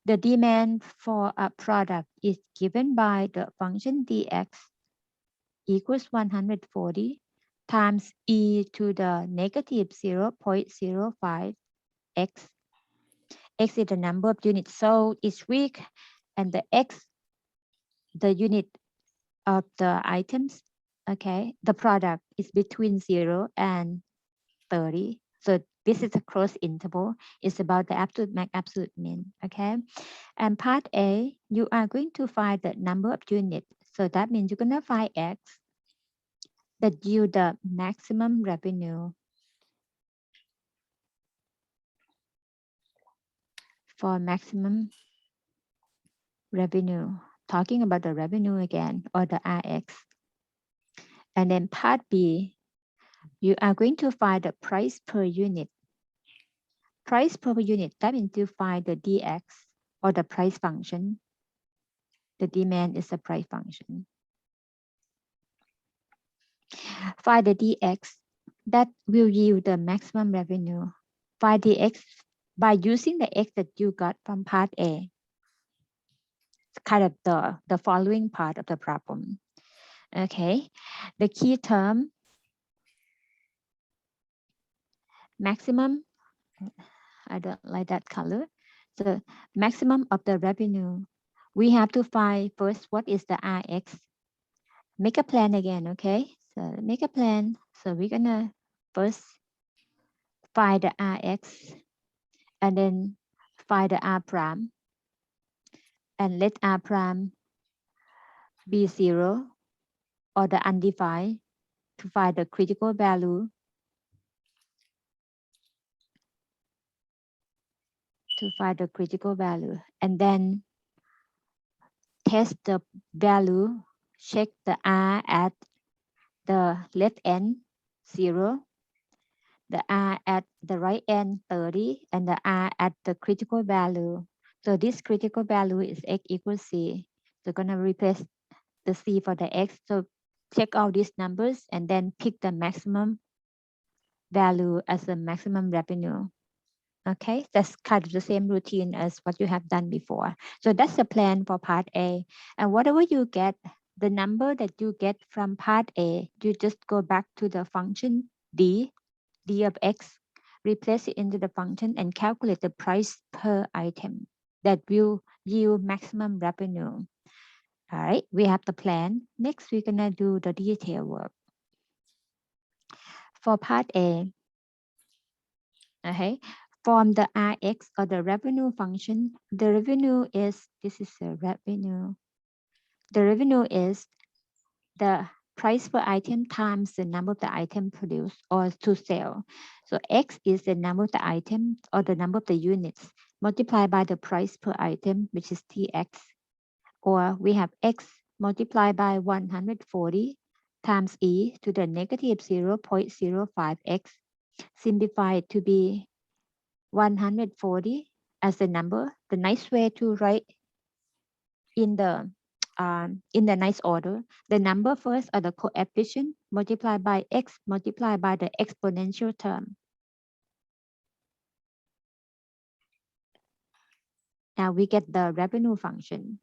The demand for a product is given by the function dx equals 140 times e to the negative 0.05 x. X is the number of units sold each week, and the x, the unit of the items, okay, the product is between 0 and 30. So this is a closed interval. It's about the absolute max, absolute min, okay? And part A, you are going to find the number of units. So that means you're gonna find X that yield the maximum revenue for maximum revenue. Talking about the revenue again, or the RX. And then part B, you are going to find the price per unit. Price per unit, that means you find the DX or the price function. The demand is a price function. Find the DX that will yield the maximum revenue. Find the X by using the X that you got from part A. It's kind of the following part of the problem. Okay, the key term, maximum, I don't like that color. The maximum of the revenue. We have to find first what is the RX. Make a plan again, okay? So make a plan. So we're gonna first find the RX and then find the R prime and let R prime be 0 or the undefined to find the critical value and then test the value, check the R at the left end 0, the R at the right end 30, and the R at the critical value. So this critical value is x equals c. So gonna replace the c for the x. So check all these numbers and then pick the maximum value as the maximum revenue. Okay, that's kind of the same routine as what you have done before. So that's the plan for part A. And whatever you get, the number that you get from part A, you just go back to the function d of x, replace it into the function and calculate the price per item that will yield maximum revenue. All right, we have the plan. Next, we're gonna do the detail work. For part A, okay, from the Rx or the revenue function, the revenue is, this is the revenue. The revenue is the price per item times the number of the item produced or to sell. So X is the number of the items or the number of the units multiplied by the price per item, which is TX. Or we have X multiplied by 140 times E to the negative 0.05X, simplified to be 140 as the number. The nice way to write in the nice order, the number first are the coefficient multiplied by x multiplied by the exponential term. Now we get the revenue function.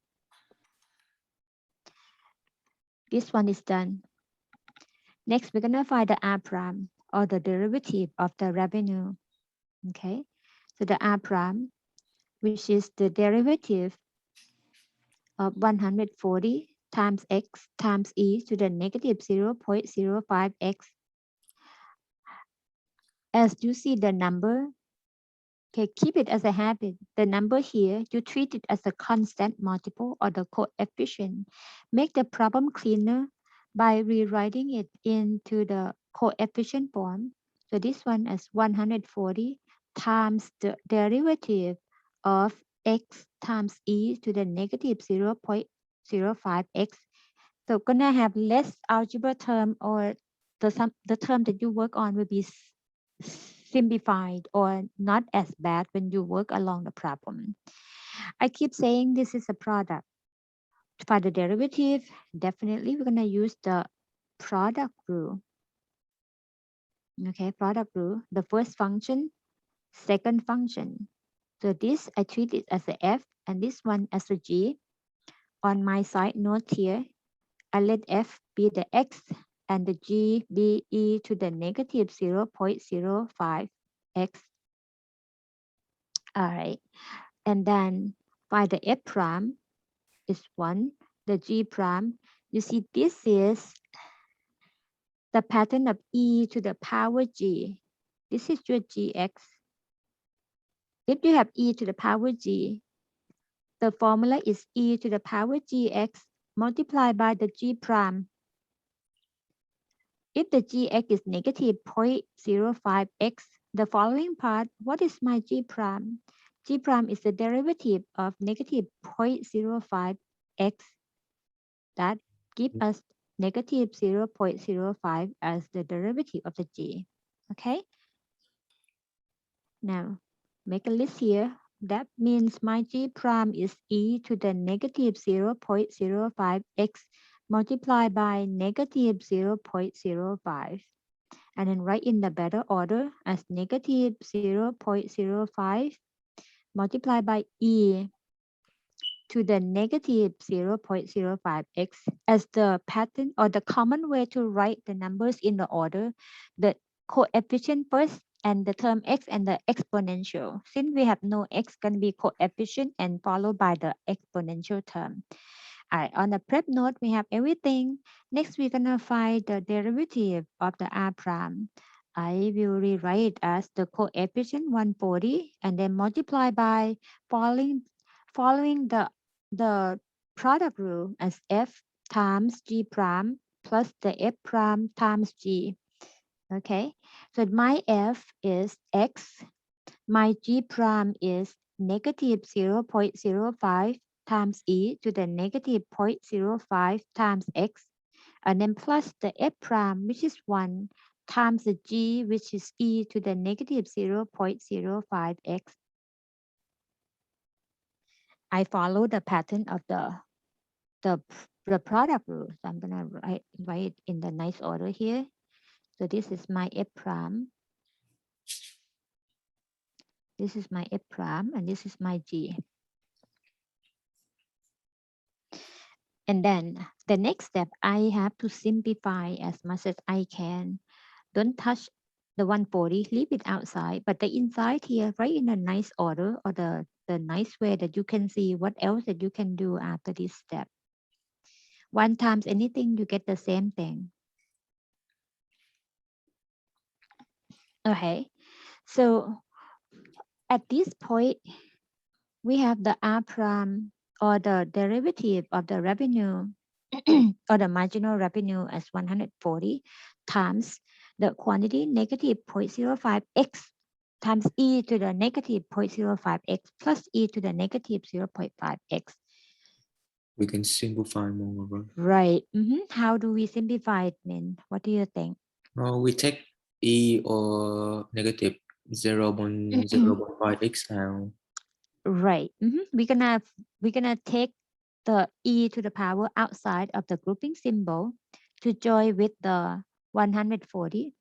This one is done. Next, we're gonna find the R prime or the derivative of the revenue. Okay, so the R prime, which is the derivative of 140 times x times e to the negative 0.05x. As you see the number, okay, keep it as a habit. The number here, you treat it as a constant multiple or the coefficient. Make the problem cleaner by rewriting it into the coefficient form. So this one is 140 times the derivative of x times e to the negative 0.05x. So gonna have less algebra term, or the term that you work on will be simplified or not as bad when you work along the problem. I keep saying this is a product. For the derivative, definitely we're gonna use the product rule. Okay, product rule, the first function, second function. So this I treat it as a F and this one as a G. On my side note here, I let F be the X and the G be e to the negative 0.05 X. All right. And then find the F prime is 1, the G prime. You see, this is the pattern of e to the power G. This is your Gx. If you have e to the power G, the formula is e to the power Gx multiplied by the G prime. If the Gx is negative 0.05x, the following part, what is my G prime? G prime is the derivative of negative 0.05x. That gives us negative 0.05 as the derivative of the G. Okay? Now, make a list here. That means my G prime is e to the negative 0.05x multiplied by negative 0.05. And then write in the better order as negative 0.05 multiplied by e to the negative 0.05x as the pattern or the common way to write the numbers in the order, the coefficient first and the term x and the exponential. Since we have no x, going to be coefficient and followed by the exponential term. All right, on the prep note, we have everything. Next, we're gonna find the derivative of the r prime. I will rewrite as the coefficient 140 and then multiply by following the product rule as f times g prime plus the f prime times g. Okay, so my f is x, my g prime is negative 0.05 times e to the negative 0.05 times x, and then plus the f prime, which is 1, times the g, which is e to the negative 0.05 x. I follow the pattern of the, the product rule. So I'm gonna write it in the nice order here. So this is my f prime. This is my f prime, and this is my g. And then the next step, I have to simplify as much as I can. Don't touch the 140, leave it outside, but the inside here, right in a nice order or the nice way that you can see what else that you can do after this step. 1 times anything, you get the same thing. Okay, so at this point, we have the R prime or the derivative of the revenue or the marginal revenue as 140 times the quantity negative 0.05x times e to the negative 0.05x plus e to the negative 0.5x. We can simplify more, right? Right. How do we simplify it, Min? What do you think? We take e or negative 0.05x out. Right. We're gonna take the e to the power outside of the grouping symbol to join with the 140.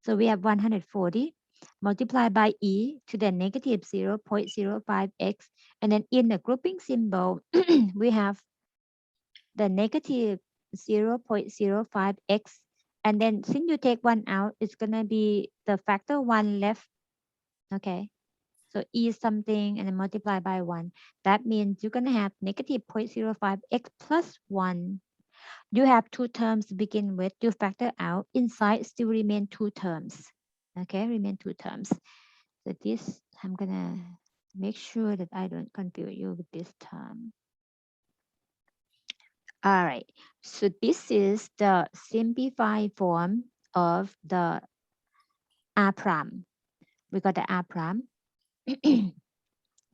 So we have 140 multiplied by e to the negative 0.05x. And then in the grouping symbol, we have the negative 0.05x. And then since you take one out, it's going to be the factor 1 left. Okay. So e something and then multiply by 1. That means you're going to have negative 0.05x plus 1. You have 2 terms to begin with. You factor out. Inside still remain 2 terms. Okay, remain 2 terms. So this, I'm going to make sure that I don't confuse you with this term. All right, so this is the simplified form of the R prime. We got the R prime.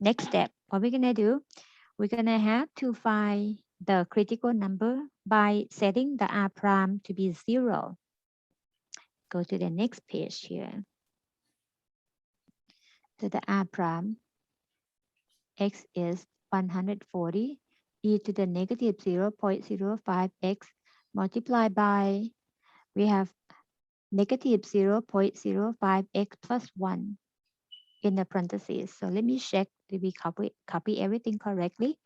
Next step, what we're gonna do, we're gonna have to find the critical number by setting the R prime to be 0. Go to the next page here. So the R prime, x is 140, e to the negative 0.05x multiplied by, we have negative 0.05x plus 1. in the parentheses. So let me check, did we copy everything correctly?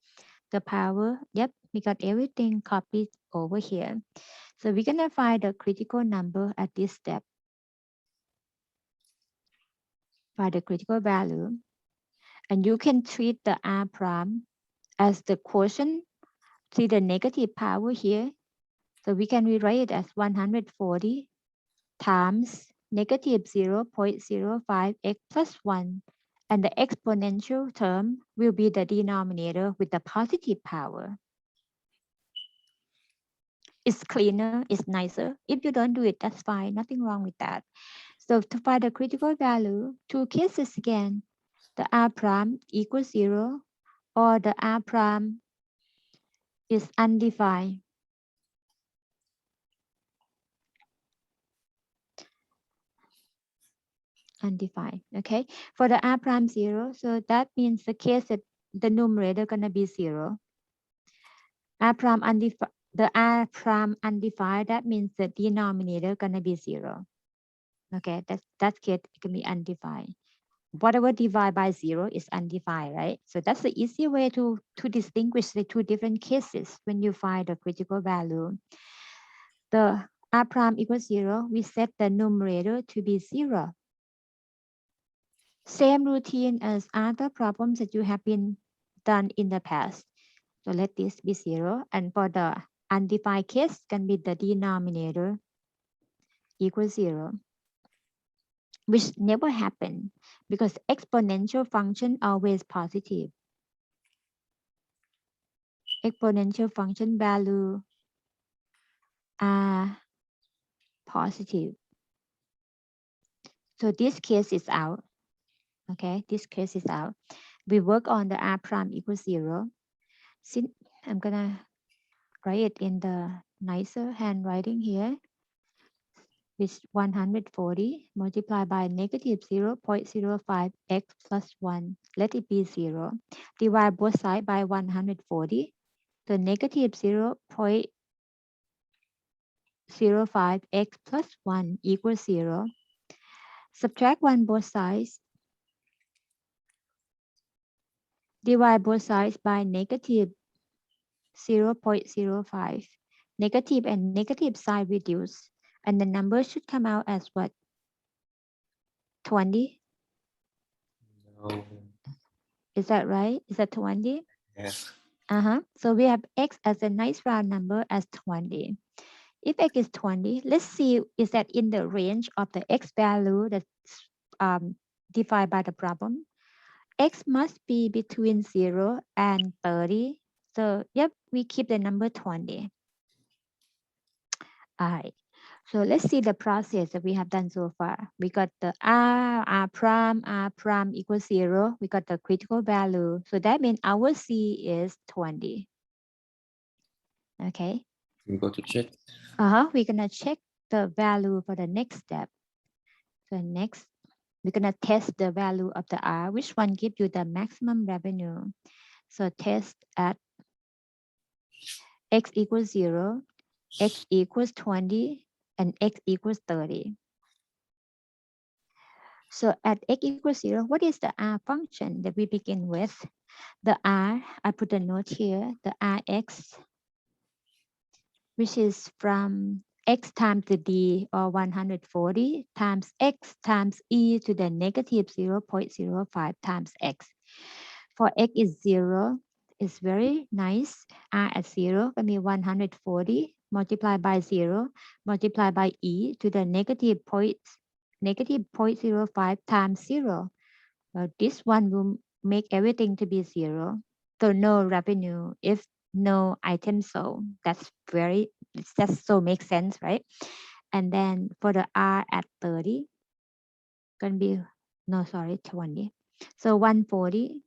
The power, yep, we got everything copied over here. So we're gonna find the critical number at this step. Find the critical value. And you can treat the R prime as the quotient. See the negative power here. So we can rewrite it as 140 times negative 0.05x plus 1. And the exponential term will be the denominator with the positive power. It's cleaner, it's nicer. If you don't do it, that's fine, nothing wrong with that. So to find the critical value, two cases again, the R prime equals 0 or the R prime is undefined. Undefined, okay? For the R prime 0, so that means the case that the numerator gonna be 0. R prime undefined, the R prime undefined, that means the denominator gonna be 0. Okay, that case can be undefined. Whatever divided by 0 is undefined, right? So that's the easy way to distinguish the two different cases when you find the critical value. The R prime equals 0, we set the numerator to be 0. Same routine as other problems that you have been done in the past. So let this be 0. And for the undefined case, can be the denominator equals 0, which never happened because exponential function always positive. Exponential function value are positive. So this case is out. Okay, this case is out. We work on the R prime equals 0. Since I'm gonna write it in the nicer handwriting here, which 140 multiplied by negative 0.05x plus 1. Let it be 0. Divide both sides by 140. So negative 0.05x plus 1 equals 0. Subtract 1 both sides. Divide both sides by negative 0.05. Negative and negative side reduce. And the number should come out as what? 20? No. Is that right? Is that 20? Yes. So we have x as a nice round number as 20. If x is 20, let's see, is that in the range of the x value that's defined by the problem? X must be between 0 and 30. So yep, we keep the number 20. All right. So let's see the process that we have done so far. We got the R prime equals 0. We got the critical value. So that means our C is 20. Okay. We go to check. We're gonna check the value for the next step. So next, we're gonna test the value of the R. Which one gives you the maximum revenue? So test at x equals 0, x equals 20, and x equals 30. So at x equals 0, what is the R function that we begin with? The R, I put a note here, the Rx, which is from x times the d, or 140, times x times e to the negative 0.05 times x. For x is 0, it's very nice. R at 0 can be 140 multiplied by 0 multiplied by e to the negative 0.05 times 0. Well, this one will make everything to be 0. So no revenue if no item sold. That so makes sense, right? And then for the R at 30, gonna be, no, sorry, 20. So 140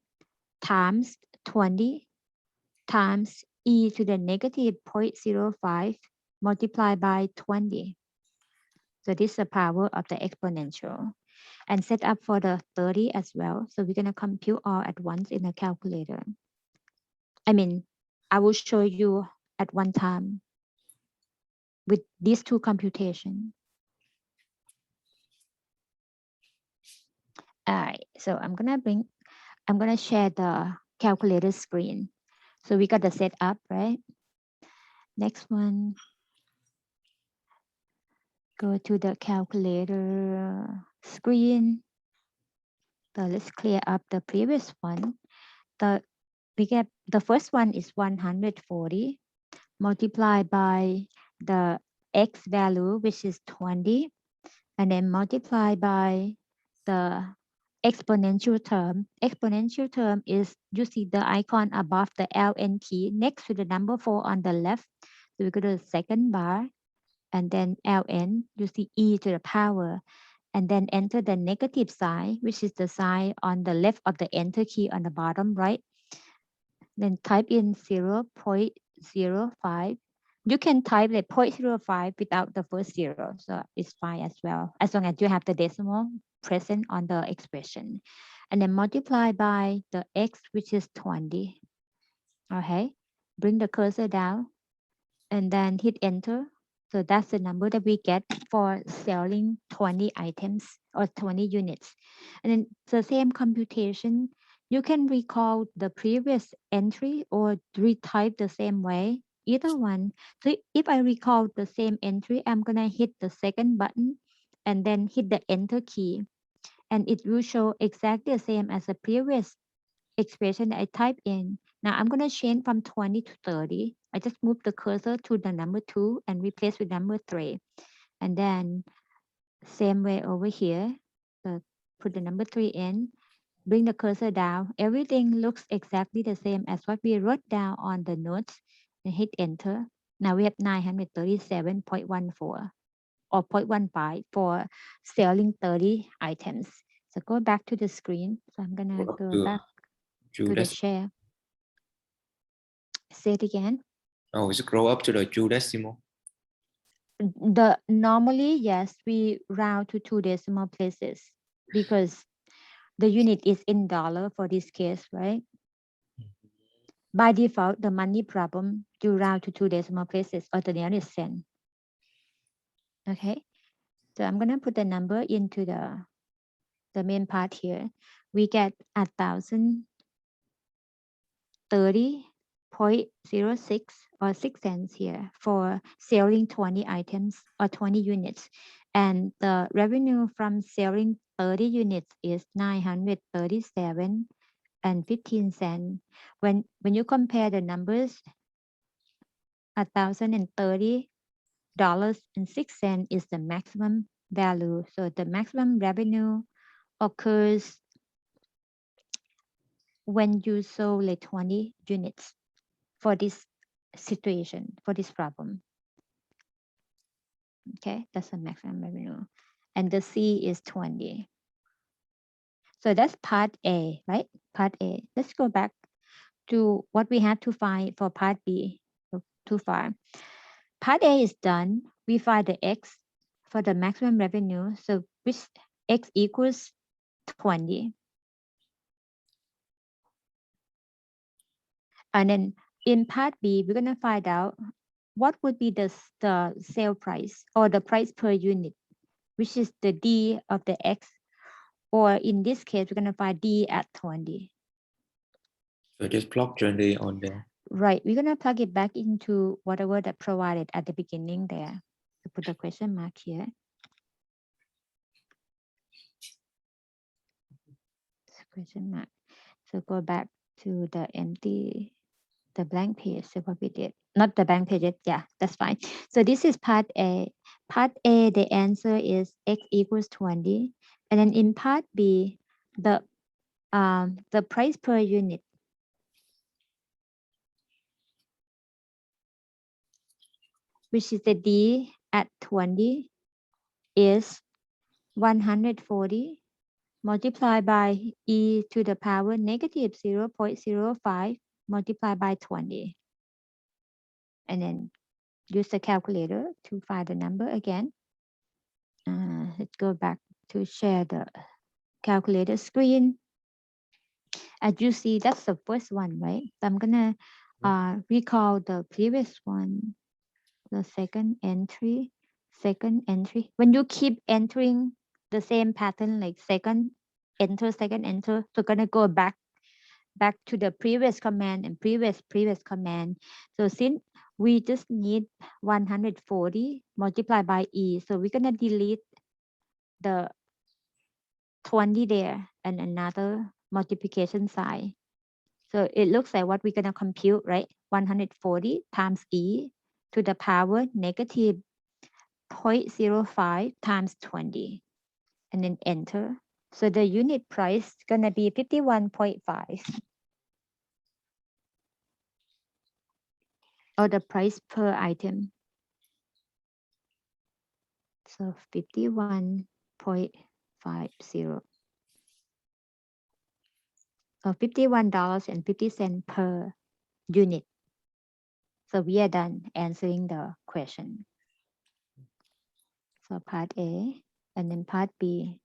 times 20 times e to the negative 0.05 multiplied by 20. So this is the power of the exponential. And set up for the 30 as well. So we're gonna compute all at once in a calculator. I mean, I will show you at one time with these two computations. All right, so I'm gonna share the calculator screen. So we got the setup, right? Next one, go to the calculator screen. So let's clear up the previous one. We get the first one is 140 multiplied by the x value, which is 20, and then multiply by the exponential term. Exponential term is, you see the icon above the ln key next to the number 4 on the left. So we go to the second bar, and then ln, you see e to the power, and then enter the negative sign, which is the sign on the left of the enter key on the bottom right. Then type in 0.05. You can type like 0.05 without the first zero, so it's fine as well, as long as you have the decimal present on the expression. And then multiply by the x, which is 20. Okay, bring the cursor down and then hit enter. So that's the number that we get for selling 20 items or 20 units. And then the same computation, you can recall the previous entry or retype the same way, either one. So if I recall the same entry, I'm gonna hit the second button and then hit the enter key. And it will show exactly the same as the previous expression that I type in. Now I'm going to change from 20 to 30. I just move the cursor to the number 2 and replace with number 3. And then same way over here. So put the number 3 in, bring the cursor down. Everything looks exactly the same as what we wrote down on the notes, and hit enter. Now we have 937.14 or 0.15 for selling 30 items. So go back to the screen. So I'm going to Go up go to back Jew to the decimal. share. Say it again. Oh, is it grow up to the Jew decimal? The normally, yes, we round to 2 decimal places because the unit is in dollar for this case, right? By default, the money problem, you round to 2 decimal places or the nearest cent. Okay, so I'm gonna put the number into the main part here. We get 1,030.06 or 6 cents here for selling 20 items or 20 units. And the revenue from selling 30 units is 937 and 15 cents. When you compare the numbers, $1,030.06 is the maximum value. So the maximum revenue occurs when you sold like 20 units for this situation, for this problem. Okay, that's the maximum revenue. And the C is 20. So that's part A, right? Part A. Let's go back to what we had to find for part B. So too far. Part A is done. We find the X for the maximum revenue. So which X equals 20. And then in part B, we're gonna find out what would be the sale price or the price per unit, which is the D of the X, or in this case, we're gonna find D at 20. So just plug 20 on there. Right, we're gonna plug it back into whatever that provided at the beginning there. So put the question mark here. Question mark. So go back to the empty, the blank page. So what we did, not the blank page. Yeah, that's fine. So this is part A. Part A, the answer is X equals 20. And then in part B, the price per unit, which is the D at 20, is 140 multiplied by e to the power negative 0.05 multiplied by 20. And then use the calculator to find the number again. Let's go back to share the calculator screen. As you see, that's the first one, right? So I'm gonna recall the previous one, the second entry. When you keep entering the same pattern, like second enter, second enter. So gonna go back to the previous command and previous command. So since we just need 140 multiplied by e, so we're gonna delete the 20 there and another multiplication sign. So it looks like what we're gonna compute, right? 140 times e to the power negative 0.05 times 20, and then enter. So the unit price is gonna be 51.5. Or the price per item. So 51.50. Or $51.50 per unit. So we are done answering the question. So part A, and then part B.